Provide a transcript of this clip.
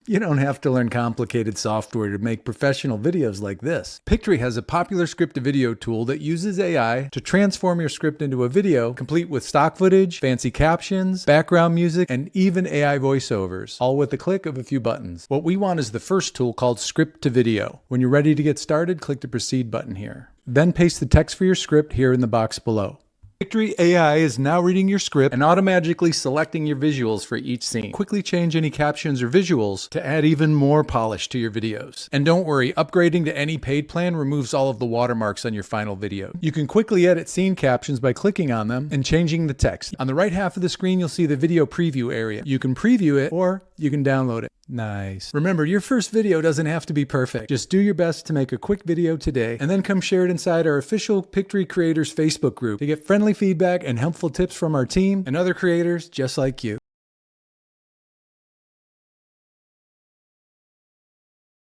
You don't have to learn complicated software to make professional videos like this. Pictory has a popular script-to-video tool that uses AI to transform your script into a video, complete with stock footage, fancy captions, background music, and even AI voiceovers, all with the click of a few buttons. What we want is the first tool called Script-to-Video. When you're ready to get started, click the Proceed button here. Then paste the text for your script here in the box below. Pictory.ai is now reading your script and automatically selecting your visuals for each scene. Quickly change any captions or visuals to add even more polish to your videos. And don't worry, upgrading to any paid plan removes all of the watermarks on your final video. You can quickly edit scene captions by clicking on them and changing the text. On the right half of the screen, you'll see the video preview area. You can preview it or you can download it. Nice. Remember, your first video doesn't have to be perfect. Just do your best to make a quick video today and then come share it inside our official Pictory Creators Facebook group to get friendly feedback and helpful tips from our team and other creators just like you.